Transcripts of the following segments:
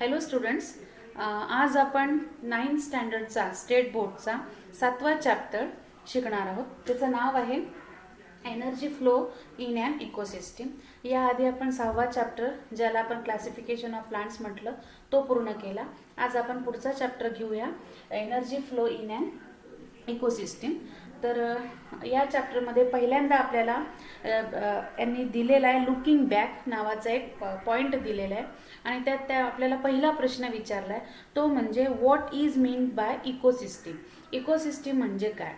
Hello students, आज आपण 9th स्टँडर्डचा state बोर्डचा 7वा chapter शिकणार आहोत. त्याचं नाव आहे energy flow in an ecosystem. याआधी आपण 6वा चॅप्टर, ज्याला आपण क्लासिफिकेशन ऑफ प्लांट्स म्हटलं, तो पूर्ण केला. आज आपण पुढचा चॅप्टर घेऊया, energy flow in an ecosystem. तर या चॅप्टरमध्ये पहिल्यांदा आपल्याला यांनी दिलेला आहे लुकिंग बॅक नावाचा एक पॉईंट दिलेला आहे आणि त्यात आपल्याला पहिला प्रश्न विचारला आहे, तो म्हणजे what is mean by ecosystem. Ecosystem म्हणजे काय,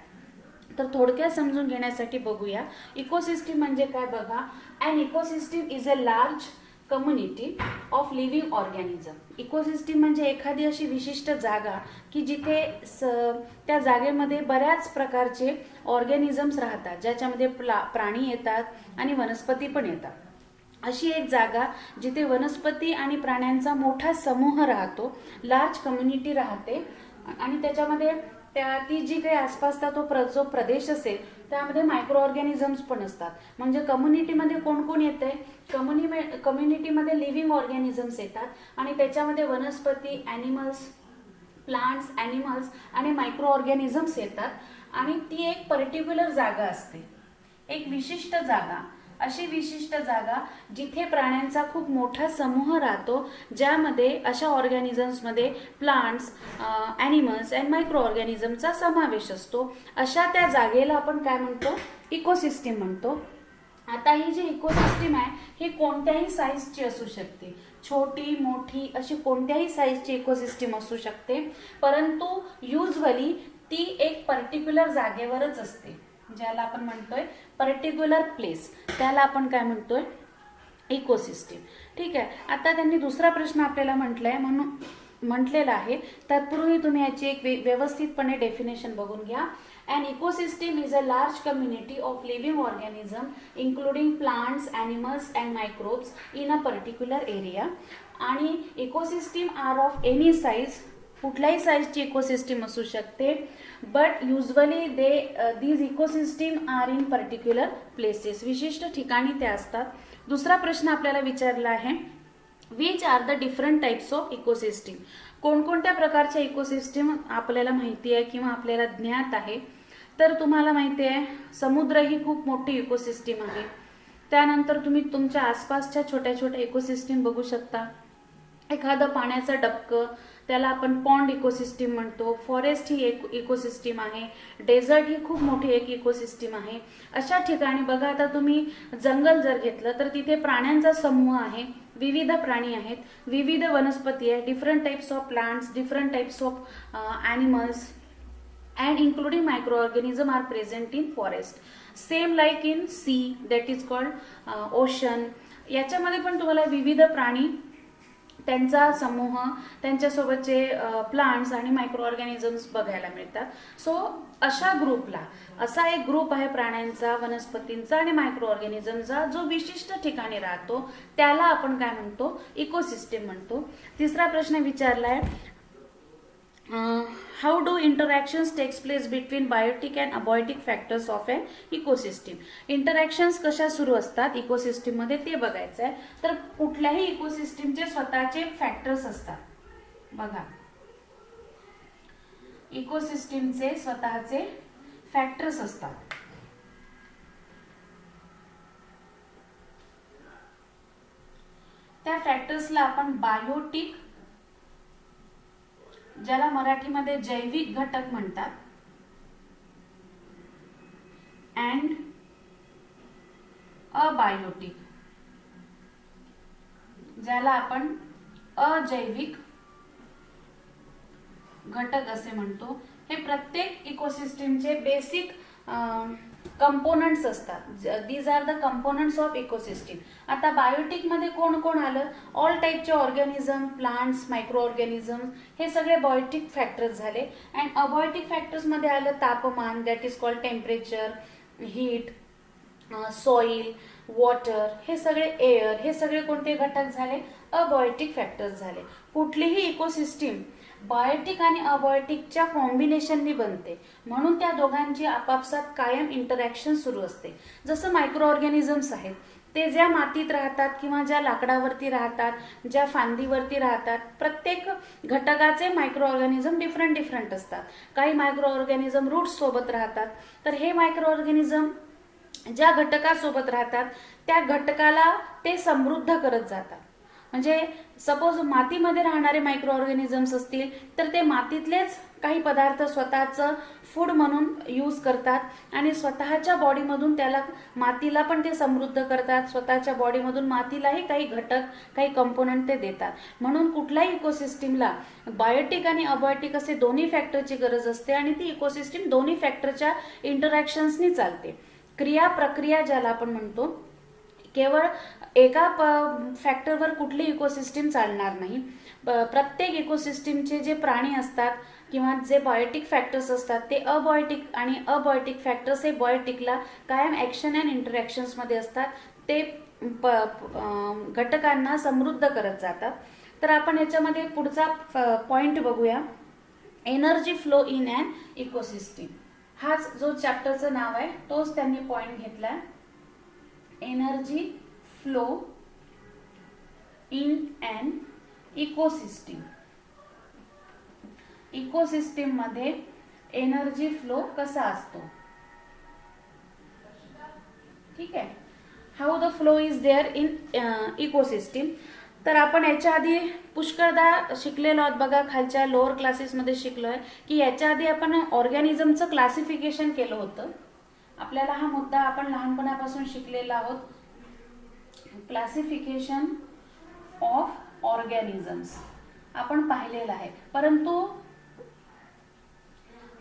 तर थोडक्यात समजून घेण्यासाठी बघूया. इकोसिस्टीम म्हणजे काय बघा. And ecosystem is a large community of living organism. Ecosystem म्हणजे एखादी अशी विशिष्ट जागा की जिथे त्या जागेमध्ये बऱ्याच प्रकारचे ऑर्गॅनिझम्स राहतात, ज्याच्यामध्ये प्राणी येतात आणि वनस्पती पण येतात. अशी एक जागा जिथे वनस्पती आणि प्राण्यांचा मोठा समूह राहतो, लार्ज कम्युनिटी राहते आणि त्याच्यामध्ये ती जी काही आसपासचा जो प्रदेश असेल त्यामध्ये मायक्रो ऑर्गॅनिझम्स पण असतात. म्हणजे कम्युनिटीमध्ये कोण कोण येते, कम्युनिटीमध्ये लिव्हिंग ऑर्गॅनिझम्स येतात आणि त्याच्यामध्ये वनस्पती, ॲनिमल्स, प्लांट्स, ॲनिमल्स आणि मायक्रो ऑर्गॅनिझम्स येतात आणि ती एक पर्टिक्युलर जागा असते, एक विशिष्ट जागा. अशी विशिष्ट जागा जिथे प्राण्यांचा खूप मोठा समूह राहतो, ज्यामध्ये अशा ऑर्गॅनिझम्समध्ये प्लांट्स, ॲनिमल्स अँड मायक्रो ऑर्गॅनिझमचा समावेश असतो. अशा त्या जागेला आपण काय म्हणतो, इकोसिस्टीम म्हणतो. आता ही जी इकोसिस्टीम आहे ही कोणत्याही साईजची असू शकते, छोटी मोठी अशी कोणत्याही साईजची इकोसिस्टीम असू शकते, परंतु युजली ती एक पर्टिक्युलर जागेवरच असते, ज्याला आपण म्हणतोय पर्टिक्युलर प्लेस, त्याला आपण काय म्हणतोय, इकोसिस्टीम. ठीक आहे. आता त्यांनी दुसरा प्रश्न आपल्याला म्हटलेला आहे, तत्पूर्वी तुम्ही याची एक व्यवस्थितपणे डेफिनेशन बघून घ्या. An ecosystem is a large community of living organisms including plants, animals and microbes in a particular area. आणि ecosystem are of any size, कुठल्याही साईजची इकोसिस्टीम असू शकते, but usually these ecosystem are in particular places. विशिष्ट ठिकाणी ते असतात. दुसरा प्रश्न आपल्याला विचारला आहे, which are the different types of ecosystem. कोणकोणत्या प्रकारच्या इकोसिस्टीम आपल्याला माहिती आहे किंवा आपल्याला ज्ञात आहे. तर तुम्हाला माहिती आहे समुद्र ही खूप मोठी इकोसिस्टीम आहे. त्यानंतर तुम्ही तुमच्या आसपासच्या छोट्या छोट्या इकोसिस्टीम बघू शकता. एखादं पाण्याचं डबकं, त्याला आपण पॉन्ड इकोसिस्टीम म्हणतो. फॉरेस्ट ही एक इकोसिस्टीम आहे. डेझर्ट ही खूप मोठी एक इकोसिस्टीम आहे. अशा ठिकाणी बघा, आता तुम्ही जंगल जर घेतलं तर तिथे प्राण्यांचा समूह आहे, विविध प्राणी आहेत, विविध वनस्पती आहे, different types of plants, different types of animals and including microorganisms are present in forest. Same like in sea, that is called ocean. याच्यामध्ये पण तुम्हाला विविध प्राणी, त्यांचा समूह, त्यांच्यासोबतचे प्लांट्स आणि मायक्रो ऑर्गॅनिझम्स बघायला मिळतात. सो अशा ग्रुपला, असा एक ग्रुप आहे प्राण्यांचा, वनस्पतींचा आणि मायक्रो ऑर्गॅनिझमचा, जो विशिष्ट ठिकाणी राहतो, त्याला आपण काय म्हणतो, इकोसिस्टीम म्हणतो. तिसरा प्रश्न विचारला आहे, how do interactions takes place between biotic and abiotic factors of an ecosystem. Interactions कशा सुरू असतात इकोसिस्टीम मध्ये ते बघायचं आहे. तर कुठल्याही इकोसिस्टीमचे स्वतःचे फॅक्टर्स असतात. बघा, इकोसिस्टीमचे स्वतःचे फॅक्टर्स असतात. त्या फॅक्टर्सला आपण बायोटिक, ज्याला मराठीमध्ये जैविक घटक म्हणतात, अँड अबायोटिक, ज्याला आपण अजैविक घटक असे म्हणतो. हे प्रत्येक इकोसिस्टीमचे बेसिक कंपोनंट्स असतात. These are the components of ecosystem. आता बायोटिक मध्ये कोण कोण आलं, ऑल टाइपचे ऑर्गॅनिझम, प्लांट्स, मायक्रो ऑर्गॅनिझम, हे सगळे बायोटिक फॅक्टर्स झाले. अँड अबायोटिक फॅक्टर्स मध्ये आलं तापमान, that is called temperature, heat, soil, water, हे सगळे एअर, हे सगळे कोणते घटक झाले, अबायोटिक फॅक्टर्स झाले. कुठलीही इकोसिस्टीम बायोटिक आणि अबायोटिकच्या कॉम्बिनेशननी बनते, म्हणून त्या दोघांची आपापसात कायम इंटरॅक्शन सुरू असते. जसं मायक्रो ऑर्गॅनिझम्स आहेत, ते ज्या मातीत राहतात किंवा ज्या लाकडावरती राहतात, ज्या फांदीवरती राहतात, प्रत्येक घटकाचे मायक्रो ऑर्गॅनिझम डिफरंट असतात. काही मायक्रो ऑर्गॅनिझम रूट्स सोबत राहतात, तर हे मायक्रो ऑर्गॅनिझम ज्या घटकासोबत राहतात त्या घटकाला ते समृद्ध करत जातात. म्हणजे सपोज मातीमध्ये राहणारे मायक्रो ऑर्गॅनिझम्स असतील तर ते मातीतलेच काही पदार्थ स्वतःचं फूड म्हणून यूज करतात आणि स्वतःच्या बॉडीमधून त्याला मातीला पण ते समृद्ध करतात, स्वतःच्या बॉडीमधून मातीलाही काही घटक, काही कंपोनंट ते देतात. म्हणून कुठल्याही इकोसिस्टीमला बायोटिक आणि अबायोटिक असे दोन्ही फॅक्टरची गरज असते आणि ती इकोसिस्टीम दोन्ही फॅक्टरच्या इंटरॅक्शन्सनी चालते. क्रिया प्रक्रिया ज्याला आपण म्हणतो, केवळ एका फॅक्टरवर कुठली इकोसिस्टीम चालणार नाही. प्रत्येक इकोसिस्टीमचे जे प्राणी असतात किंवा जे बायोटिक फॅक्टर्स असतात ते अबायोटिक आणि अबायोटिक फॅक्टर्स हे बायोटिकला कायम ॲक्शन अँड इंटरॅक्शन्समध्ये असतात. ते घटकांना समृद्ध करत जातात. तर आपण याच्यामध्ये पुढचा पॉइंट बघूया, energy flow in an ecosystem. हाच जो चॅप्टरचं नाव आहे तोच त्यांनी पॉइंट घेतला, energy flow in an ecosystem. Ecosystem मध्ये एनर्जी फ्लो कसा असतो, ठीक आहे. How the flow is there in ecosystem. तर आपण याच्या आधी पुष्कळदा शिकलेलो आहोत बघा, खालच्या लोअर क्लासेसमध्ये शिकलोय की याच्या आधी आपण ऑर्गॅनिझमचं क्लासिफिकेशन केलं होतं. आपल्याला हा मुद्दा आपण लहानपणापासून शिकलेला आहोत, क्लासिफिकेशन ऑफ ऑर्गॅनिझम्स आपण पाहिलेलं आहे. परंतु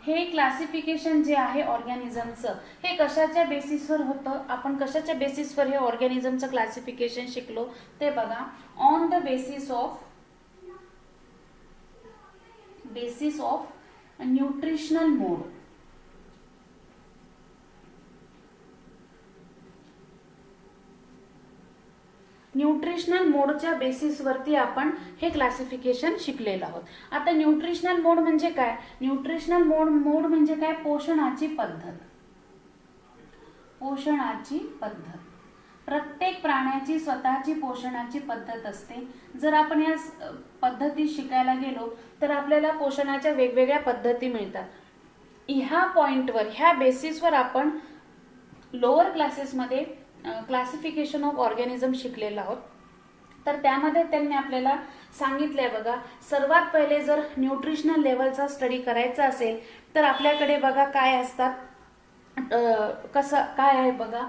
हे क्लासिफिकेशन जे आहे ऑर्गॅनिझमचं हे कशाच्या बेसिसवर होतं, आपण कशाच्या बेसिसवर हे ऑर्गॅनिझमचं क्लासिफिकेशन शिकलो ते बघा, on the basis of nutritional mode. Nutritional मोडच्या बेसिसवरती आपण हे क्लासिफिकेशन शिकलेलं आहोत. आता न्यूट्रिशनल मोड म्हणजे काय, न्यूट्रिशनल मोड म्हणजे काय, पोषणाची पद्धत. पोषणाची पद्धत, प्रत्येक प्राण्याची स्वतःची पोषणाची पद्धत असते. जर आपण या पद्धती शिकायला गेलो तर आपल्याला पोषणाच्या वेगवेगळ्या पद्धती मिळतात. ह्या पॉइंटवर, ह्या बेसिसवर आपण लोअर क्लासेसमध्ये क्लासिफिकेशन ऑफ ऑर्गॅनिझम शिकलेलं आहोत. तर त्यामध्ये त्यांनी आपल्याला सांगितलंय बघा, सर्वात पहिले जर न्यूट्रिशनल लेवलचा स्टडी करायचा असेल तर आपल्याकडे बघा काय असतात, कसं काय आहे बघा.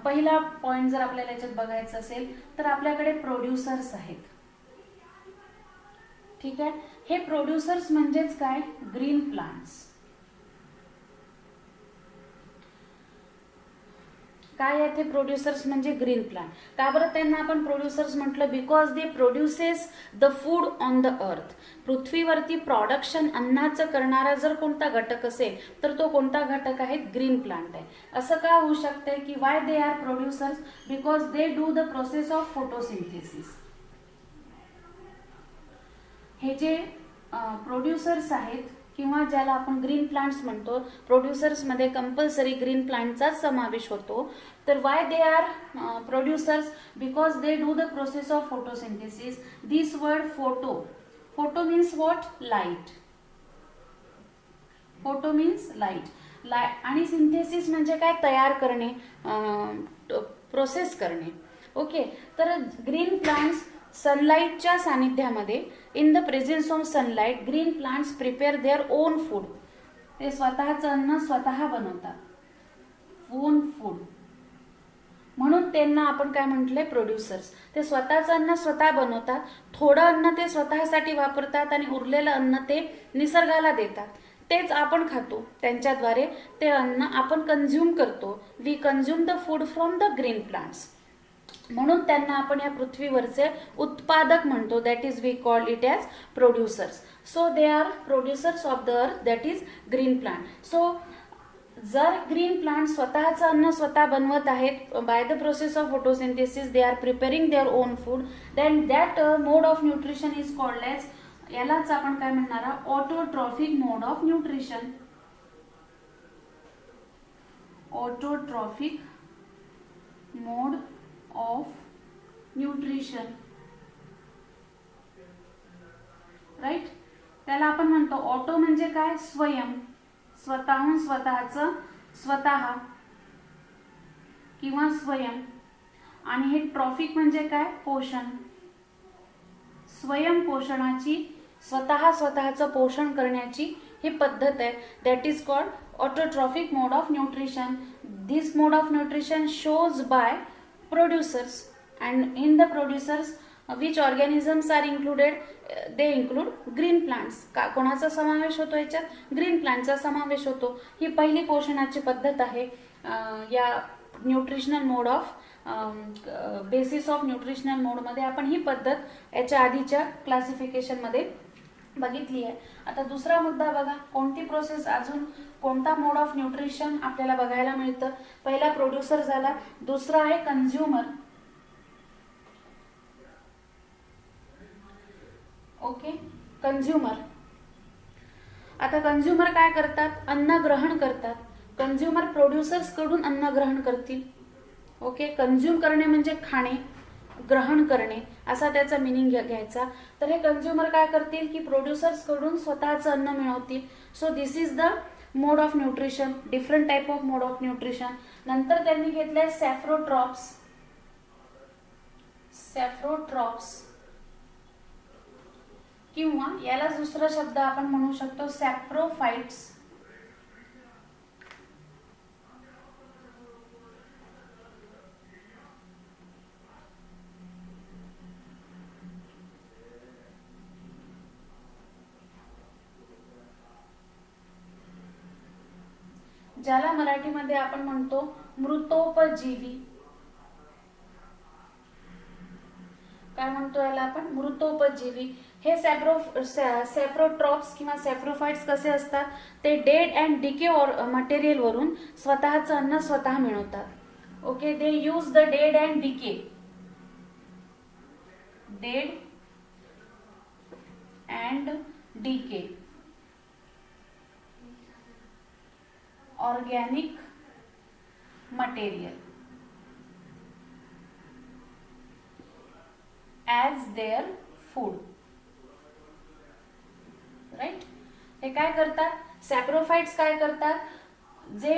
पहिला पॉइंट जर आपल्याला याच्यात बघायचं असेल तर आपल्याकडे प्रोड्युसर्स आहेत, ठीक आहे. हे प्रोड्युसर्स म्हणजेच काय, ग्रीन प्लांट्स. काय आहे ते प्रोड्युसर्स म्हणजे ग्रीन प्लांट. का बरं त्यांना आपण प्रोड्युसर्स म्हटलं, because they produces the food on the earth. पृथ्वीवरती प्रोडक्शन अन्नाचं करणारा जर कोणता घटक असेल तर तो कोणता घटक आहे, ग्रीन प्लांट आहे. असं का होऊ शकते की Y they are producers, because they do the process of photosynthesis. हे जे प्रोड्युसर्स आहेत किंवा ज्याला आपण ग्रीन प्लांट्स म्हणतो, प्रोड्युसर्समध्ये कंपल्सरी ग्रीन प्लांटचाच समावेश होतो. तर why they are producers, because they do the process of photosynthesis. This word photo means what, light. Photo means light. आणि सिंथेसिस म्हणजे काय, तयार करणे, प्रोसेस करणे. ओके. तर ग्रीन प्लांट्स सनलाईटच्या सानिध्यामध्ये, in the presence of sunlight, green plants prepare their own food. ते स्वतःचं अन्न स्वतः बनवतात, ओन फूड. म्हणून त्यांना आपण काय म्हटलंय, प्रोड्युसर्स. ते स्वतःचं अन्न स्वतः बनवतात, थोडं अन्न ते स्वतःसाठी वापरतात आणि उरलेलं अन्न ते निसर्गाला देतात. तेच आपण खातो, त्यांच्याद्वारे ते अन्न आपण कंझ्युम करतो. We consume the food from the green plants. म्हणून त्यांना आपण या पृथ्वीवरचे उत्पादक म्हणतो, that is we call it as producers. So they are producers of the earth, that is green plant. So जर ग्रीन प्लांट स्वतःचं अन्न स्वतः बनवत आहेत, by the process of photosynthesis they are preparing their own food, then that mode of nutrition is called as यालाच आपण काय म्हणणार आहोत, autotrophic mode of nutrition. Autotrophic mode of nutrition, right. त्याला आपण म्हणतो ऑटो म्हणजे काय, स्वयं, स्वतःहून स्वतःचं, स्वतः किंवा स्वयं. आणि हे ट्रॉफिक म्हणजे काय, पोषण, स्वयं पोषणाची, स्वतःचं पोषण करण्याची ही पद्धत आहे. That is called autotrophic mode of nutrition. This mode of nutrition shows by producers, and in the producers which organisms are included, they include green plants. कोणाचा समावेश होतो याच्यात, ग्रीन प्लांटचा समावेश होतो. ही पहिली पोषणाची पद्धत आहे या nutritional mode of, basis of nutritional मोडमध्ये आपण ही पद्धत याच्या आधीच्या क्लासिफिकेशनमध्ये बघितली आहे. आता दुसरा मुद्दा बघा, कोणती प्रोसेस, अजून कोणता मोड ऑफ न्यूट्रिशन आपल्याला बघायला मिळतं. पहिला प्रोड्युसर झाला, दुसरा आहे कन्झ्युमर. Okay, consumer. आता कन्झ्युमर काय करतात, अन्न ग्रहण करतात. कन्झ्युमर प्रोड्युसर्स कडून अन्न ग्रहण करतील. ओके, कन्झ्युम करणे म्हणजे खाणे, ग्रहण करणे असा त्याचा मिनिंग घ्यायचा. तर हे कन्झ्युमर काय करतील की प्रोड्युसर्स कडून स्वतःचं अन्न मिळवतील. So this is the mode of nutrition, different type of mode of nutrition. नंतर त्यांनी घेतलंय सॅफ्रोट्रॉप्स. सॅफ्रोट्रॉप्स किंवा याला दुसरा शब्द आपण म्हणू शकतो सॅप्रोफाइट्स. ज्याला मराठीमध्ये आपण म्हणतो मृतोपजीवी. काय म्हणतो याला आपण, मृतोपजीवी. हे सॅफ्रोट्रॉप्स किंवा सॅफ्रोफाइट्स कसे असतात, ते डेड अँड डिके मटेरियल वरून स्वतःचं अन्न स्वतः मिळवतात. Okay, they use the dead and decay, dead and decay organic material as their food, right. हे काय करतात, सॅप्रोफाइट्स काय करतात, जे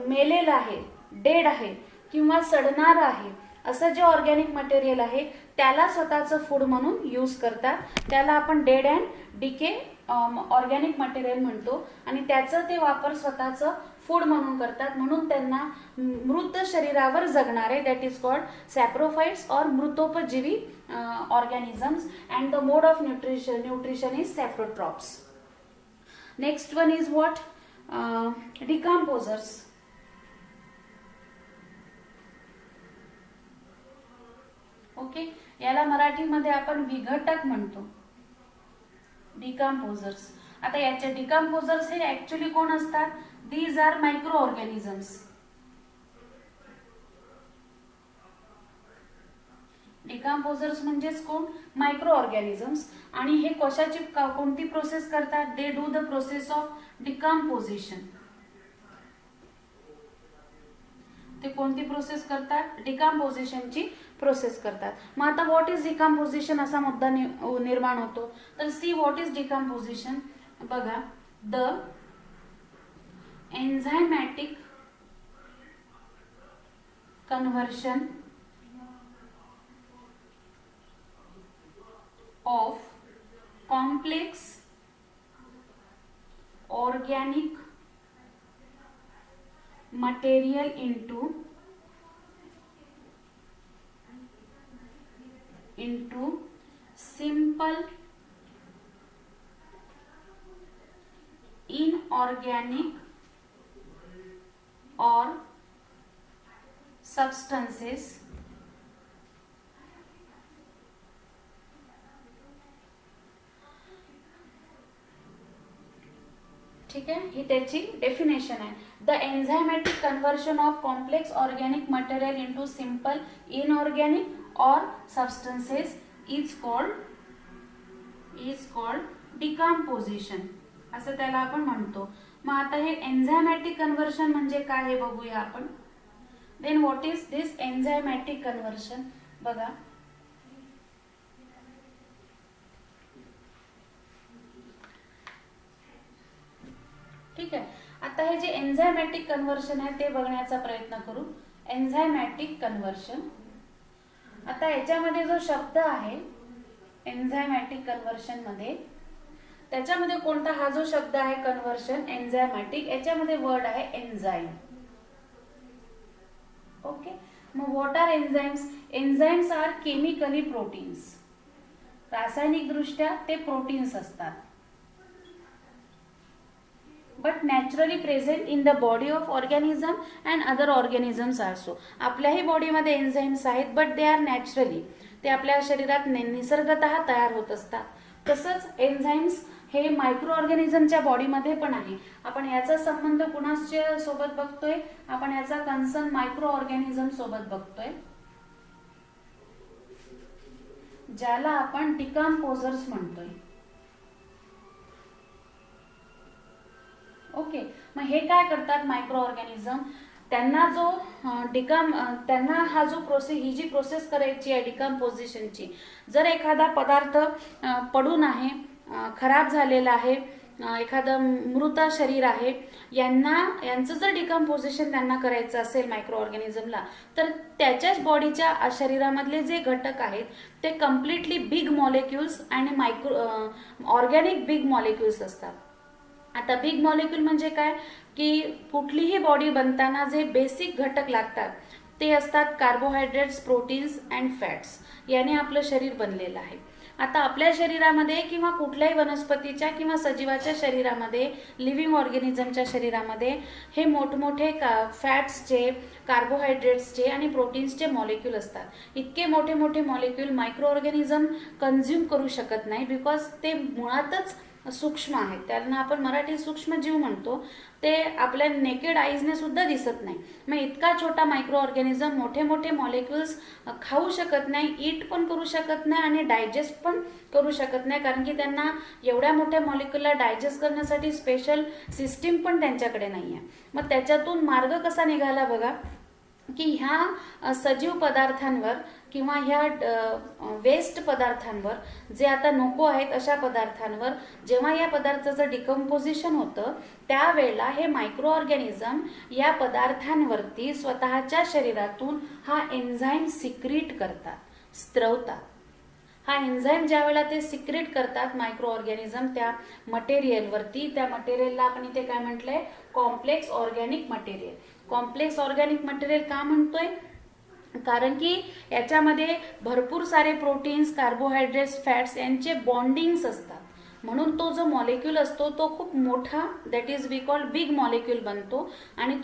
मेलेलं आहे, डेड आहे किंवा सडणार आहे असं जे ऑर्गॅनिक मटेरियल आहे त्याला स्वतःचं फूड म्हणून यूज करतात. त्याला आपण dead and decay organic material म्हणतो आणि त्याचं ते वापर स्वतःचं फूड म्हणून करतात. म्हणून त्यांना मृत शरीरावर जगणारे, that is called saprophytes or मृतोपजीवी organisms. And the mode of nutrition is saprotrophs. Next one is what, decomposers. Okay, याला मराठीमध्ये आपण विघटक म्हणतो, डिकम्पोजर्स. आता याचे डिकम्पोजर्स हे ऍक्च्युली कोण असतात, these are micro organisms. Decomposers म्हणजेच कोण, मायक्रो ऑर्गॅनिझम्स. आणि हे कशाची कोणती प्रोसेस करतात, दे do the process of decomposition. ते कोणती प्रोसेस करतात, डिकम्पोजिशनची प्रोसेस करतात. मग आता व्हॉट इज डिकम्पोजिशन असा मुद्दा निर्माण होतो. तर सी व्हॉट इज डिकम्पोजिशन. बघा, the enzymatic conversion of complex organic material into simple inorganic or substances ठीक आहे, ही त्याची डेफिनेशन आहे. The enzymatic conversion of complex organic material into simple inorganic or substances is called is called decomposition, असं त्याला आपण म्हणतो. मग आता हे एन्झायमॅटिक कन्व्हर्शन म्हणजे काय हे बघूया आपण. Then what is this enzymatic conversion. बघा, ठीक आहे. आता हे जे एन्झायमॅटिक कन्व्हर्शन आहे ते बघण्याचा प्रयत्न करू. एन्झायमॅटिक कन्व्हर्शन, आता याच्यामध्ये जो शब्द आहे एन्झायमॅटिक कन्व्हर्शन मध्ये, त्याच्यामध्ये कोणता हा जो शब्द आहे कन्व्हर्शन एन्झायमॅटिक, याच्यामध्ये वर्ड आहे एन्झाईम. ओके. मग what are enzymes. Enzymes are chemically proteins. रासायनिक दृष्ट्या ते प्रोटीन्स असतात, but naturally present in the body of organism and other organisms also. आपल्याही बॉडीमध्ये एन्झाईम्स आहेत, बट दे आर नॅचरली, ते आपल्या शरीरात निसर्गतः तयार होत असतात. तसंच एन्झाईम्स हे मायक्रो ऑर्गॅनिझमच्या बॉडीमध्ये पण आहे. आपण याचा संबंध कुणाच्या सोबत बघतोय, आपण याचा कन्सर्न मायक्रो ऑर्गॅनिझम सोबत बघतोय, ज्याला आपण डिकम्पोजर्स म्हणतोय. ओके. मग हे काय करतात मायक्रो ऑर्गॅनिझम, त्यांना जो त्यांना हा जो ही जी प्रोसेस करायची आहे डिकम्पोजिशनची, जर एखादा पदार्थ पडून आहे, खराब झालेला आहे, एखादं मृत शरीर आहे, यांचं जर डिकम्पोजिशन त्यांना करायचं असेल मायक्रो ऑर्गॅनिझमला, तर त्याच्याच बॉडीच्या शरीरामधले जे घटक आहेत ते कम्प्लिटली बिग मॉलिक्युल्स आणि ऑर्गॅनिक बिग मॉलिक्युल्स असतात. आता बिग मॉलिक्यूल म्हणजे काय, की कुठलीही बॉडी बनताना जे बेसिक घटक लागतात ते असतात कार्बोहायड्रेट्स, प्रोटीन्स अँड फॅट्स. याने आपलं शरीर बनलेलं आहे. आता आपल्या शरीरामध्ये किंवा कुठल्याही वनस्पतीच्या किंवा सजीवाच्या शरीरामध्ये, लिव्हिंग ऑर्गॅनिझमच्या शरीरामध्ये हे मोठमोठे फॅट्सचे, कार्बोहायड्रेट्सचे आणि प्रोटीन्सचे मॉलिक्यूल असतात. इतके मोठे मोठे मॉलिक्यूल मायक्रो ऑर्गॅनिझम कन्झ्युम करू शकत नाही, बिकॉज ते मुळातच सूक्ष्म आहेत. त्यांना आपण मराठी सूक्ष्मजीव म्हणतो. ते आपल्या नेकेड आईजने सुद्धा दिसत नाही. मग इतका छोटा मायक्रो ऑर्गॅनिझम मोठे मोठे मॉलिक्युल्स खाऊ शकत नाही, ईट पण करू शकत नाही आणि डायजेस्ट पण करू शकत नाही, कारण की त्यांना एवढ्या मोठ्या मॉलिक्युलला डायजेस्ट करण्यासाठी स्पेशल सिस्टीम पण त्यांच्याकडे नाही आहे. मग त्याच्यातून मार्ग कसा निघाला बघा, की ह्या सजीव पदार्थांवर किंवा ह्या वेस्ट पदार्थांवर, जे आता नको आहेत अशा पदार्थांवर, जेव्हा या पदार्थाचं डिकम्पोजिशन होतं त्यावेळेला हे मायक्रो ऑर्गॅनिझम या पदार्थांवरती स्वतःच्या शरीरातून हा एन्झाईम सिक्रीट करतात, स्त्रवतात. हा एन्झाईम ज्या वेळेला ते सिक्रेट करतात मायक्रो ऑर्गॅनिझम त्या मटेरियलवरती, त्या मटेरियलला आपण इथे काय म्हटलंय, complex organic material. Complex organic material का म्हणतोय, कारण की याच्यामध्ये भरपूर सारे प्रोटीन्स, कार्बोहायड्रेट्स, फॅट्स यांचे बॉन्डिंग्स असतात. म्हणून तो जो मॉलिक्यूल असतो तो खूप मोठा, that is we called big molecule बनतो आणि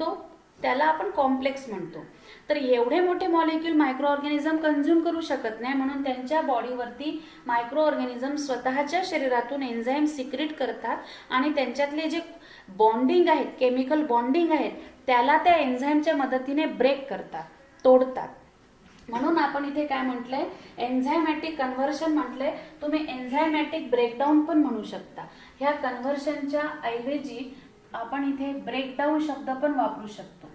त्याला आपण कॉम्प्लेक्स म्हणतो. तर एवढे मोठे मॉलिक्यूल मायक्रो ऑर्गॅनिझम कन्झ्युम करू शकत नाही, म्हणून त्यांच्या बॉडीवरती मायक्रो ऑर्गॅनिझम स्वतःच्या शरीरातून एन्झाईम सिक्रेट करतात आणि त्यांच्यातले जे बॉन्डिंग आहेत, केमिकल बॉन्डिंग आहेत, त्याला त्या एन्झाईमच्या मदतीने ब्रेक करतात, तोडतात. म्हणून आपण इथे काय म्हटलंय, एन्झायमॅटिक कन्व्हर्शन म्हटलंय. तुम्ही एन्झायमॅटिक ब्रेकडाऊन पण म्हणू शकता. ह्या कन्व्हर्शनच्या ऐवजी आपण इथे ब्रेकडाऊन शब्द पण वापरू शकतो.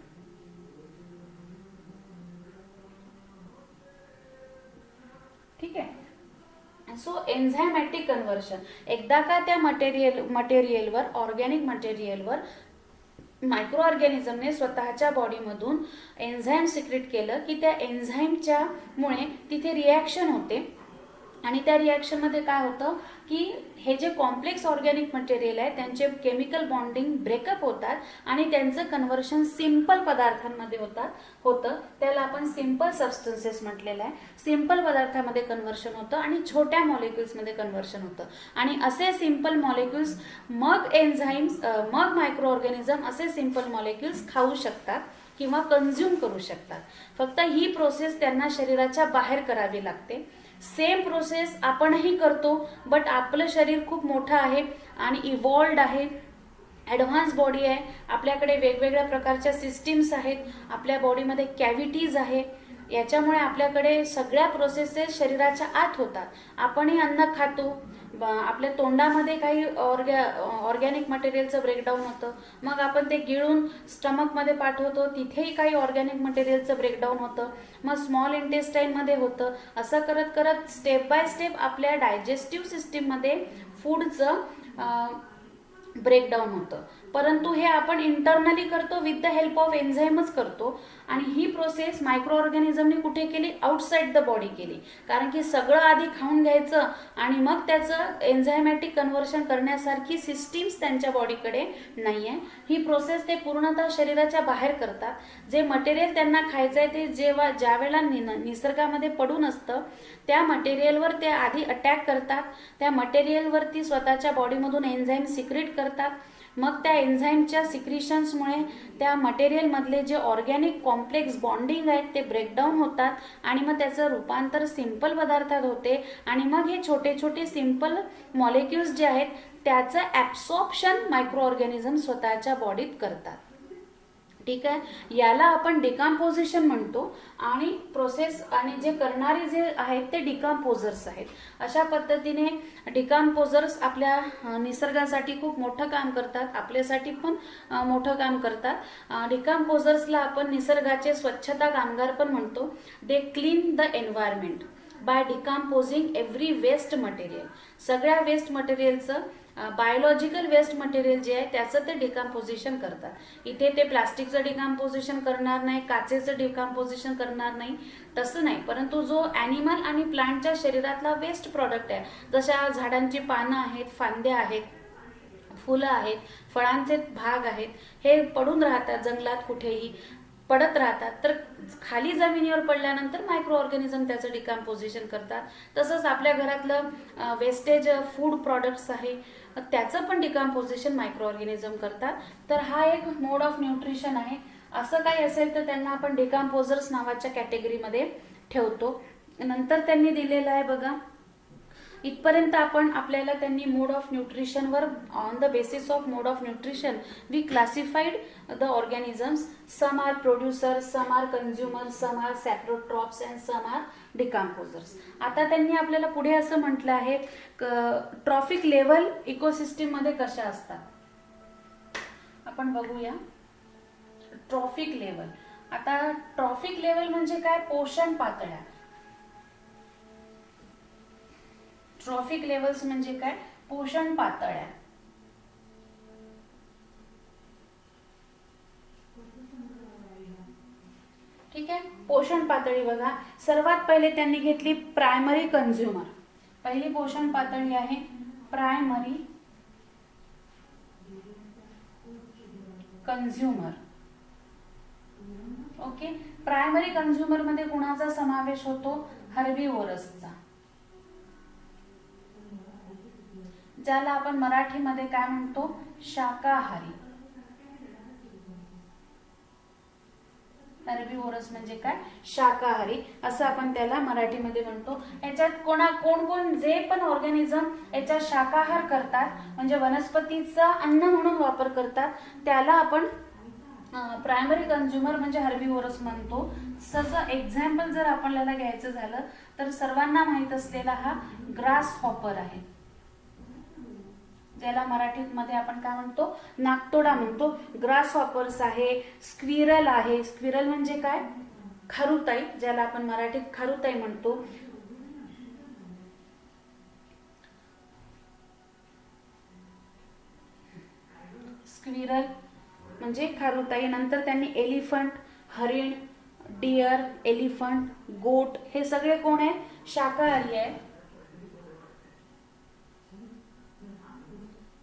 ठीक आहे. सो एन्झायमॅटिक कन्व्हर्शन, एकदा का त्या मटेरियलवर, ऑर्गॅनिक मटेरियलवर मायक्रो ऑर्गॅनिझमने स्वतःच्या बॉडीमधून एन्झाईम सिक्रेट केलं की त्या एन्झाईमच्या मुळे तिथे रिॲक्शन होते आणि त्या रिॲक्शनमध्ये काय होतं की हे जे कॉम्प्लेक्स ऑर्गॅनिक मटेरियल आहे त्यांचे केमिकल बॉन्डिंग ब्रेकअप होतात आणि त्यांचं कन्व्हर्शन सिंपल पदार्थांमध्ये होतं. त्याला आपण सिंपल सबस्टन्सेस म्हटलेलं आहे. सिंपल पदार्थामध्ये कन्व्हर्शन होतं आणि छोट्या मॉलिक्युल्समध्ये कन्व्हर्शन होतं. आणि असे सिंपल मॉलिक्युल्स मग एन्झाईम्स, मग मायक्रो ऑर्गॅनिझम असे सिंपल मॉलिक्युल्स खाऊ शकतात किंवा कन्झ्युम करू शकतात. फक्त ही प्रोसेस त्यांना शरीराच्या बाहेर करावी लागते. सेम प्रोसेस आपणही करतो, बट आपलं शरीर खूप मोठं आहे आणि इव्हॉल्व्ड आहे, ॲडव्हान्स बॉडी आहे. आपल्याकडे वेगवेगळ्या प्रकारच्या सिस्टीम्स आहेत, आपल्या बॉडीमध्ये कॅव्हिटीज आहे. याच्यामुळे आपल्याकडे सगळ्या प्रोसेसेस शरीराच्या आत होतात. आपणही अन्न खातो, आपल्या तोंडामध्ये काही ऑर्गॅनिक मटेरियलचं ब्रेकडाऊन होतं, मग आपण ते गिळून स्टमकमध्ये पाठवतो, तिथेही काही ऑर्गॅनिक मटेरियलचं ब्रेकडाऊन होतं, मग स्मॉल इंटेस्टाईनमध्ये होतं. असं करत करत स्टेप बाय स्टेप आपल्या डायजेस्टिव्ह सिस्टीममध्ये फूडचं ब्रेकडाऊन होतं. परंतु हे आपण इंटरनली करतो, विथ द हेल्प ऑफ एन्झाईमच करतो. आणि ही प्रोसेस मायक्रो ऑर्गॅनिझमने कुठे केली? आउटसाइड द बॉडी केली. कारण की सगळं आधी खाऊन घ्यायचं आणि मग त्याचं एन्झायमॅटिक कन्व्हर्शन करण्यासारखी सिस्टीम्स त्यांच्या बॉडीकडे नाही आहे. ही प्रोसेस ते पूर्णतः शरीराच्या बाहेर करतात. जे मटेरियल त्यांना खायचं आहे ते ज्या वेळेला निसर्गामध्ये पडून असतं त्या मटेरियलवर ते आधी अटॅक करतात, त्या मटेरियलवरती स्वतःच्या बॉडीमधून एन्झाईम सिक्रेट करतात. मग त्या एन्झाईमच्या सिक्रिशन्समुळे त्या मटेरियलमधले जे ऑर्गॅनिक कॉम्प्लेक्स बॉन्डिंग आहेत ते ब्रेकडाऊन होतात आणि मग त्याचं रूपांतर सिंपल पदार्थात होते. आणि मग हे छोटे छोटे सिंपल मॉलिक्युल्स जे आहेत त्याचं ॲब्सॉर्प्शन मायक्रो ऑर्गॅनिझम स्वतःच्या बॉडीत करतात. ठीक आहे, याला आपण डिकम्पोजिशन म्हणतो. आणि प्रोसेस आणि जे करणारे जे आहेत ते डिकम्पोजर्स आहेत. अशा पद्धतीने डिकम्पोजर्स आपल्या निसर्गासाठी खूप मोठं काम करतात, आपल्यासाठी पण मोठं काम करतात. डिकम्पोजर्सला आपण निसर्गाचे स्वच्छता कामगार पण म्हणतो. They clean the environment by decomposing every waste material. सगळ्या वेस्ट मटेरियलचं बायोलॉजिकल वेस्ट मटेरियल जे आहे त्याचं ते डिकम्पोजिशन करतात. इथे ते प्लास्टिकचं डिकम्पोजिशन करणार नाही, काचेचं डिकम्पोजिशन करणार नाही, तसं नाही. परंतु जो ॲनिमल आणि प्लांटच्या शरीरातला वेस्ट प्रॉडक्ट आहे, जशा झाडांची पानं आहेत, फांद्या आहेत, फुलं आहेत, फळांचे भाग आहेत, हे पडून राहतात जंगलात, कुठेही पडत राहतात. तर खाली जमिनीवर पडल्यानंतर मायक्रो ऑर्गॅनिझम त्याचं डिकम्पोजिशन करतात. तसंच आपल्या घरातलं वेस्टेज फूड प्रॉडक्ट्स आहे त्याचं पण डिकम्पोजिशन मायक्रो ऑर्गॅनिझम करतात. तर हा एक मोड ऑफ न्यूट्रिशन आहे. असं काही असेल तर त्यांना आपण डिकम्पोजर्स नावाच्या कॅटेगरीमध्ये ठेवतो. नंतर त्यांनी दिलेलं आहे बघा, इथपर्यंत आपण आपल्याला त्यांनी मोड ऑफ न्यूट्रिशनवर on the basis of mode of nutrition we classified the organisms. Some are producers, some are consumers, some are saprotrophs and some are decomposers. आता त्यांनी आपल्याला पुढे असं म्हटलं आहे ट्रॉफिक लेवल इकोसिस्टीम मध्ये कशा असतात आपण बघूया. ट्रॉफिक लेवल, आता ट्रॉफिक लेवल म्हणजे काय? पोषण पातळ्या. ट्रॉफिक लेवल्स म्हणजे काय? पोषण पातळ्या. ठीक आहे, पोषण पातळी बघा. सर्वात पहिले त्यांनी घेतली प्रायमरी कन्झ्युमर. पहिली पोषण पातळी आहे primary consumer. Okay, primary consumer मध्ये कुणाचा समावेश होतो? हर्बिवोरसचा, ज्याला आपण मराठीमध्ये काय म्हणतो? शाकाहारी. हर्बिवोरस म्हणजे काय? शाकाहारी असं आपण त्याला मराठीमध्ये म्हणतो. याच्यात कोण कोण जे पण ऑर्गॅनिझम याचा शाकाहार करतात म्हणजे वनस्पतीचा अन्न म्हणून वापर करतात त्याला आपण प्रायमरी कन्झ्युमर म्हणजे हर्बिवोरस म्हणतो. तसं एक्झाम्पल जर आपल्याला घ्यायचं झालं तर सर्वांना माहित असलेला हा ग्रास हॉपर आहे, ज्याला मराठीमध्ये आपण काय म्हणतो? नाकतोडा म्हणतो. ग्रास हॉपर्स आहे, स्क्विरल आहे. स्क्विरल म्हणजे काय? खारुताई, ज्याला आपण मराठीत खारुताई म्हणतो. स्क्विरल म्हणजे खारुताई. नंतर त्यांनी एलिफंट, हरिण, डिअर, एलिफंट, गोट हे सगळे कोण आहे? शाकाहारी आहे.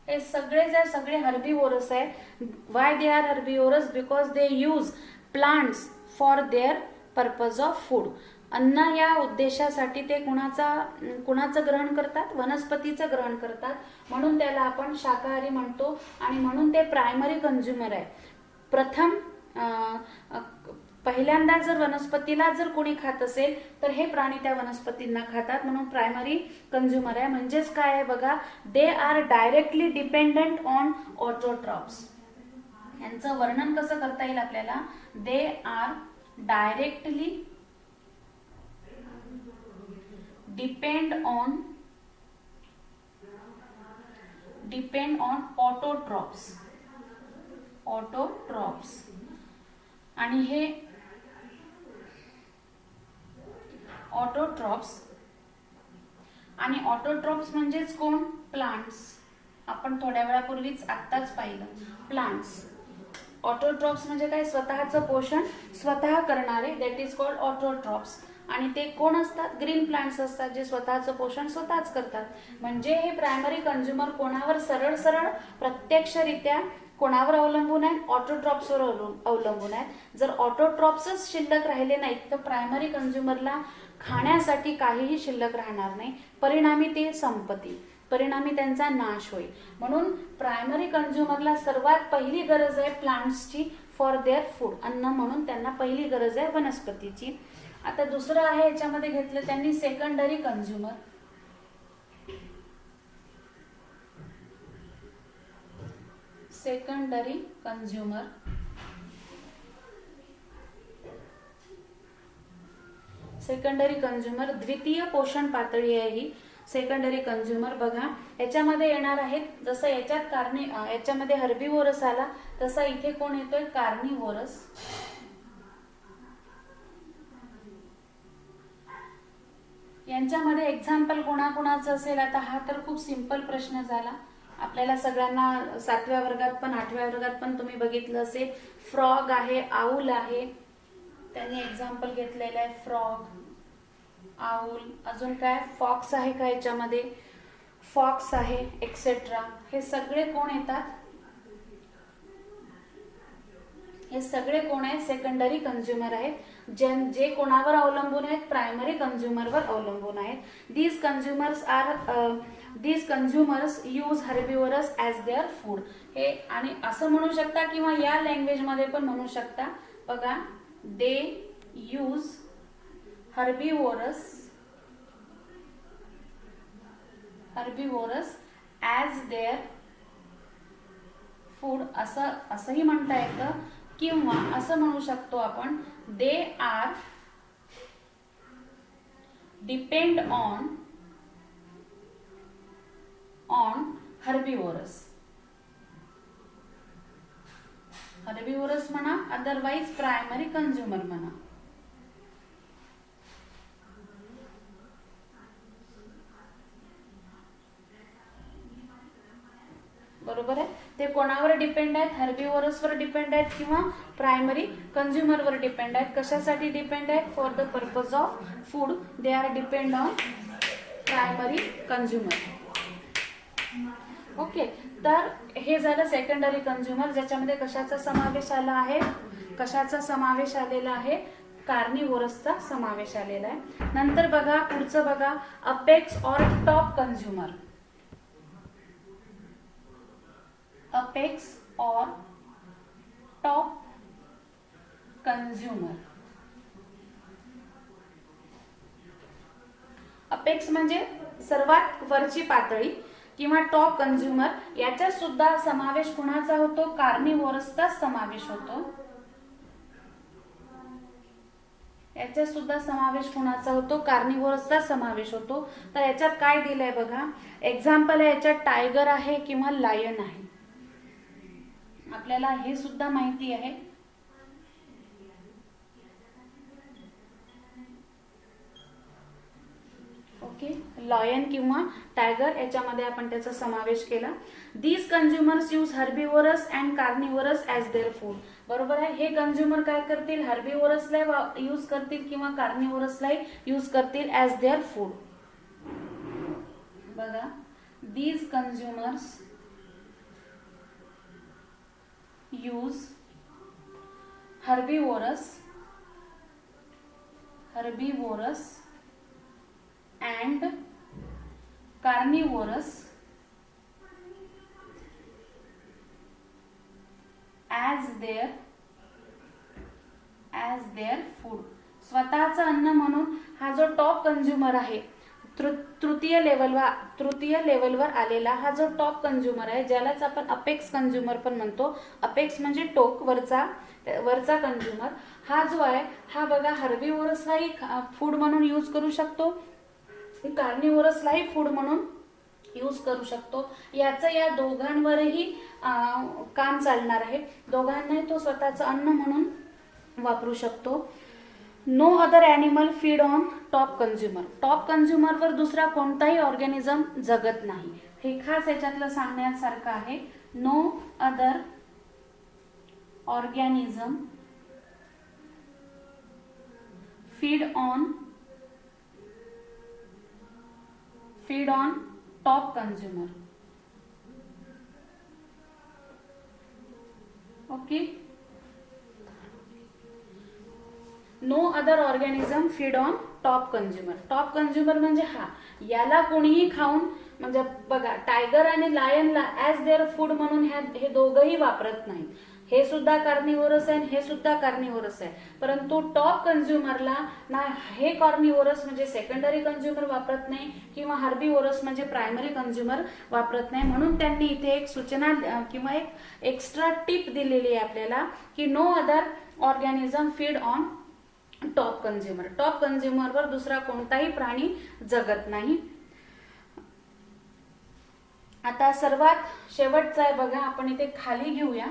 हे सगळे हर्बिवोरस आहे. Y they R herbivores? Because they use plants for their purpose of food. अन्न या उद्देशासाठी ते कुणाचं ग्रहण करतात? वनस्पतीचं ग्रहण करतात. म्हणून त्याला आपण शाकाहारी म्हणतो आणि म्हणून ते प्रायमरी कन्झ्युमर आहे. प्रथम पहिल्यांदा जर वनस्पतीला जर कोणी खात असेल तर हे प्राणी त्या वनस्पतींना खातात, म्हणून प्रायमरी कन्झ्युमर आहे. म्हणजेच काय आहे बघा, they are directly dependent on autotrophs. यांचं वर्णन कसं करता येईल आपल्याला? They are directly depend on depend on autotrophs. Autotrophs. आणि हे ऑटोट्रॉप्स आणि ऑटोट्रॉप्स म्हणजेच कोण? प्लांट्स. आपण थोड्या वेळापूर्वीच आत्ताच पाहिलं प्लांट्स. ऑटोट्रॉप्स म्हणजे काय? स्वतःचं पोषण स्वतः करणारे, दॅट इज कॉल्ड ऑटोट्रॉप्स. आणि ते कोण असतात? ग्रीन प्लांट्स असतात, जे स्वतःचं पोषण स्वतःच करतात. म्हणजे हे प्रायमरी कंझ्युमर कोणावर सरळ सरळ प्रत्यक्षरित्या कोणावर अवलंबून आहेत? ऑटोट्रॉप्सवर अवलंबून आहेत. जर ऑटोट्रॉप्सच शिल्लक राहिले नाहीत तर प्रायमरी कंझ्युमरला खाण्यासाठी काहीही शिल्लक राहणार नाही. परिणामी ते संपतील, परिणामी त्यांचा नाश होईल. म्हणून प्रायमरी कंझ्युमरला सर्वात पहिली गरज आहे प्लांट्सची फॉर देअर फूड. अन्न म्हणून त्यांना पहिली गरज आहे वनस्पतीची. आता दुसरं आहे याच्यामध्ये घेतलं त्यांनी secondary consumer. Secondary consumer. Secondary consumer द्वितीय पोषण पातळी आहे ही सेकंडरी कंझ्युमर. बघा याच्यामध्ये येणार आहेत, जसं याच्यामध्ये हर्बिवोरस आला तसा इथे कोण येतोय? कार्निवोरस. यांच्यामध्ये एक्झाम्पल कोणाकोणाचं असेल? आता हा तर खूप सिंपल प्रश्न झाला आपल्याला सगळ्यांना. 7व्या वर्गात पण 8व्या वर्गात पण तुम्ही बघितलं असेल. फ्रॉग आहे, आऊल आहे, त्यांनी एक्झाम्पल घेतलेलं आहे. फ्रॉग, आऊल, अजून काय? फॉक्स आहे का याच्यामध्ये? फॉक्स आहे, एक्सेट्रा. हे सगळे कोण येतात? हे सगळे कोण आहेत? सेकंडरी कंझ्युमर आहेत, जे कोणावर अवलंबून आहेत? प्रायमरी कंझ्युमरवर अवलंबून आहेत. these consumers use herbivores as their food. हे आणि असं म्हणू शकता किंवा या लँग्वेज मध्ये पण म्हणू शकता. बघा, they use herbivores as their food असंही म्हणता येतं किंवा असं म्हणू शकतो आपण they are depend on herbivores. herbivores म्हणा, अदरवाइज प्रायमरी कंझ्युमर म्हणा. बरोबर आहे. ते कोणावर डिपेंड आहेत? हर्बिवोरसवर डिपेंड आहेत किंवा प्रायमरी कंझ्युमरवर डिपेंड आहेत. कशासाठी डिपेंड आहेत? For the purpose of food they are depend on primary consumer. Okay, तर हे झालं सेकंडरी कंझ्युमर, ज्याच्यामध्ये कशाचा समावेश आला आहे? कशाचा समावेश आलेला आहे? कार्निवोरसचा समावेश आलेला आहे. नंतर बघा पुढचं बघा, apex or top consumer. Apex और टॉप कंझ्युमर. अपेक्स म्हणजे सर्वात वरची पातळी किंवा टॉप कंझ्युमर. याच्यात सुद्धा समावेश कुणाचा होतो? कार्निवोरसचा समावेश होतो. याच्यात सुद्धा समावेश कुणाचा होतो? कार्निवोरसचा समावेश होतो. तर याच्यात काय दिलंय बघा, एक्झाम्पल आहे याच्यात टायगर आहे किंवा लायन आहे. आपल्याला हे सुद्धा माहिती आहे. ओके, लायन किंवा टायगर याच्यामध्ये आपण त्याचा समावेश केला. These consumers use herbivores and carnivorous as their food. बरोबर आहे. हे कंझ्युमर काय करतील? हर्बिवोरसला यूज करतील किंवा कार्निवोरसला यूज करतील ॲज देअर फूड. बघा, these consumers use herbivores and carnivorous as their food. स्वतःचं अन्न म्हणून हा जो टॉप कंझ्युमर आहे, तृतीय लेवलवर आलेला हा जो टॉप कंझ्युमर आहे, ज्यालाच आपण अपेक्स कंझ्युमर पण म्हणतो. अपेक्स म्हणजे टोक, वरचा कंझ्युमर. हा जो आहे हा बघा हर्बिवोरसलाही फूड म्हणून यूज करू शकतो, कार्निवोरसलाही फूड म्हणून यूज करू शकतो. याचं या दोघांवरही काम चालणार आहे. दोघांनाही तो स्वतःचं अन्न म्हणून वापरू शकतो. No other animal feed on top consumer. Top कन्झ्युमरवर दुसरा कोणताही ऑर्गॅनिझम जगत नाही. हे खास याच्यातलं सांगण्यासारखं आहे. No other organism feed on top consumer. Okay. No other organism feed on top consumer. Top consumer म्हणजे हा, याला कोणीही खाऊन, म्हणजे बघा टायगर आणि लायनला ॲज देअर फूड म्हणून हे दोघंही वापरत नाही. हे सुद्धा कार्निवोरस आहे, हे सुद्धा कार्निवोरस आहे. परंतु टॉप कन्झ्युमरला ना हे कार्निवोरस म्हणजे सेकंडरी कन्झ्युमर वापरत नाही, किंवा हर्बीवोरस म्हणजे प्रायमरी कन्झ्युमर वापरत नाही. म्हणून त्यांनी इथे एक सूचना किंवा एक एक्स्ट्रा टिप दिलेली आहे आपल्याला की no other organism feed on top consumer. Top कन्झ्युमरवर दुसरा कोणताही प्राणी जगत नाही. आता सर्वात शेवटचा आहे बघा, आपण इथे खाली घेऊया.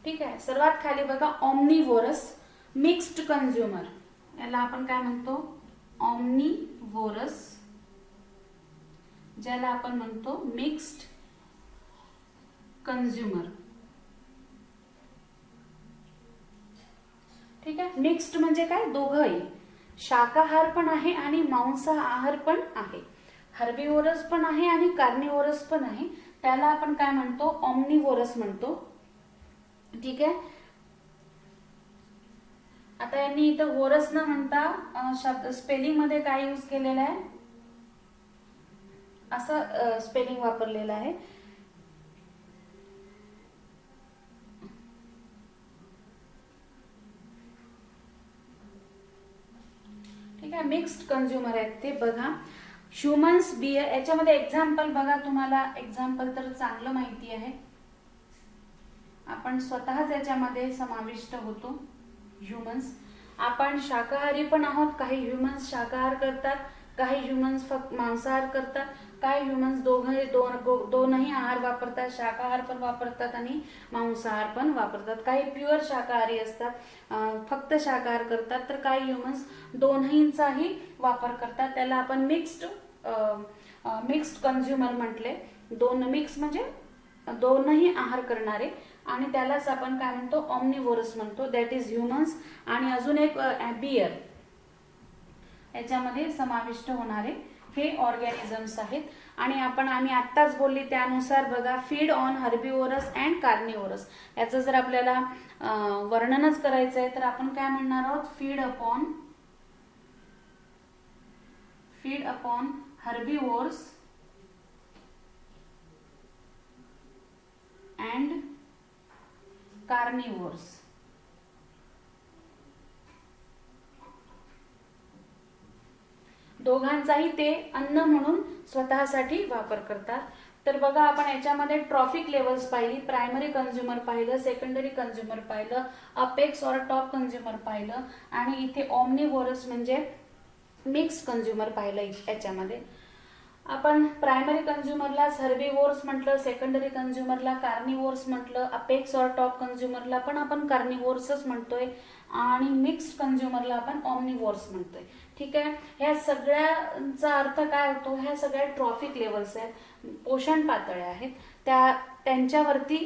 ठीक आहे, सर्वात खाली बघा ऑमनिवोरस मिक्स्ड कन्झ्युमर. याला आपण काय म्हणतो? ऑमनिवोरस, ज्याला आपण म्हणतो मिक्स्ड कन्झ्युमर. ठीक आहे, मिक्स्ड म्हणजे काय? दोघंही, शाकाहार पण आहे आणि मांसाहार पण आहे. हर्बीवोरस पण आहे आणि कार्निवोरस पण आहे. त्याला आपण काय म्हणतो? ऑमनिवोरस म्हणतो. ठीक आहे. आता यांनी इथं वोरस न म्हणता शब्द स्पेलिंग मध्ये काय यूज केलेला आहे? असं स्पेलिंग वापरलेलं आहे. ठीक आहे, मिक्स्ड कन्झ्युमर आहेत ते. बघा ह्युमन्स, बियर, याच्यामध्ये एक्झाम्पल बघा, तुम्हाला एक्झाम्पल तर चांगलं माहिती आहे. आपण स्वतःच याच्यामध्ये समाविष्ट होतो. ह्युमन्स, आपण शाकाहारी पण आहोत. काही ह्युमन्स शाकाहार करतात, काही ह्युमन्स फक्त मांसाहार करतात, काही ह्युमन्स दोनही आहार वापरतात, शाकाहार पण वापरतात आणि मांसाहार पण वापरतात. काही प्युअर शाकाहारी असतात, फक्त शाकाहार करतात, तर काही ह्युमन्स दोन्हींचाही वापर करतात. त्याला आपण मिक्स्ड कन्झ्युमर म्हटले. दोन मिक्स म्हणजे दोनही आहार करणारे, आणि त्यालाच आपण काय म्हणतो? ऑमनिवोरस म्हणतो. That is humans. आणि अजून एक बियर, याच्यामध्ये समाविष्ट होणारे हे ऑर्गॅनिझम्स आहेत. आणि आम्ही आत्ताच बोलली त्यानुसार बघा, feed on herbivorous and carnivorous. याचं जर आपल्याला वर्णनच करायचं आहे तर आपण काय म्हणणार आहोत? Feed upon herbivores and carnivores. दोघांचाही ते अन्न म्हणून स्वतःसाठी वापर करतात. तर बघा, आपण याच्यामध्ये ट्रॉफिक लेवल्स पाहिली, प्रायमरी कन्झ्युमर पाहिलं, सेकंडरी कन्झ्युमर पाहिलं, अपेक्स और टॉप कन्झ्युमर पाहिलं, आणि इथे ऑमनिवोरस म्हणजे मिक्स्ड कन्झ्युमर पाहिलं. याच्यामध्ये आपण प्रायमरी कन्झ्युमरला हर्बीवोर्स म्हटलं, सेकंडरी कन्झ्युमरला कार्निवोर्स म्हटलं, अपेक्स और टॉप कन्झ्युमरला पण आपण कार्निवोर्सच म्हणतोय, आणि मिक्स्ड कन्झ्युमरला आपण ऑमनिवोर्स म्हणतोय. ठीक आहे. ह्या सगळ्यांचा अर्थ काय होतो? ह्या सगळ्या ट्रॉफिक लेवल्स आहेत, पोषण पातळ्या आहेत. त्यांच्यावरती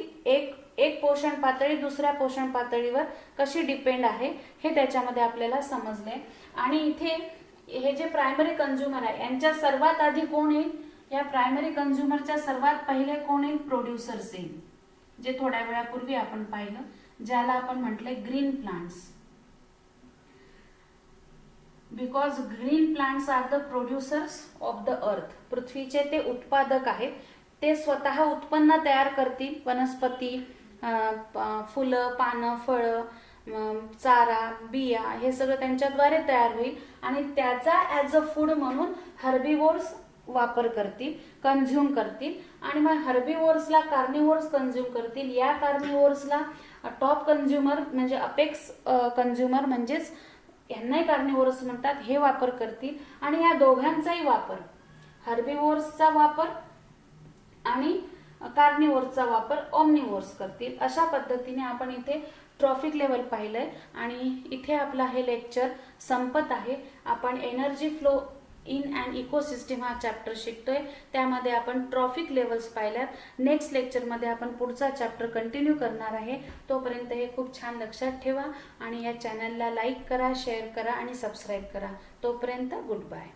एक पोषण पातळी दुसऱ्या पोषण पातळीवर कशी डिपेंड आहे हे त्याच्यामध्ये आपल्याला समजले. आणि इथे हे जे प्रायमरी कन्झ्युमर आहे यांच्या सर्वात आधी कोण येईल? या प्रायमरी कन्झ्युमरच्या सर्वात पहिले कोण येईल? प्रोड्युसर्स येईल, जे थोड्या वेळापूर्वी आपण पाहिलं, ज्याला आपण म्हटले green plants. Because green plants are the producers of the earth. पृथ्वीचे ते उत्पादक आहेत. ते स्वतः उत्पन्न तयार करतील, वनस्पती, फुलं, पानं, फळं, चारा, बिया, हे सगळं त्यांच्याद्वारे तयार होईल, आणि त्याचा ॲज अ फूड म्हणून हर्बीवोर्स वापर करतील, कन्झ्युम करतील. आणि मग हर्बीवोर्सला कार्निवोर्स कन्झ्युम करतील. या कार्निवोर्सला टॉप कन्झ्युमर म्हणजे अपेक्स कन्झ्युमर म्हणजेच यांनाही कार्निवोरस म्हणतात, हे वापर करतील आणि या दोघांचाही वापर, हर्बिवोर्सचा वापर आणि कार्निवोरचा वापर ओमनिवोर्स करतील. अशा पद्धतीने आपण इथे ट्रॉफिक लेवल पाहिलंय आणि इथे आपला हे लेक्चर संपत आहे. आपण energy flow in and ecosystem हा चॅप्टर शिकतोय. त्यामध्ये आपण ट्रॉफिक लेवल्स पाहिल्यात. नेक्स्ट लेक्चरमध्ये आपण पुढचा चॅप्टर कंटिन्यू करणार आहे. तोपर्यंत हे खूप छान लक्षात ठेवा आणि या चॅनलला लाईक करा, शेअर करा आणि सबस्क्राईब करा. तोपर्यंत गुड बाय.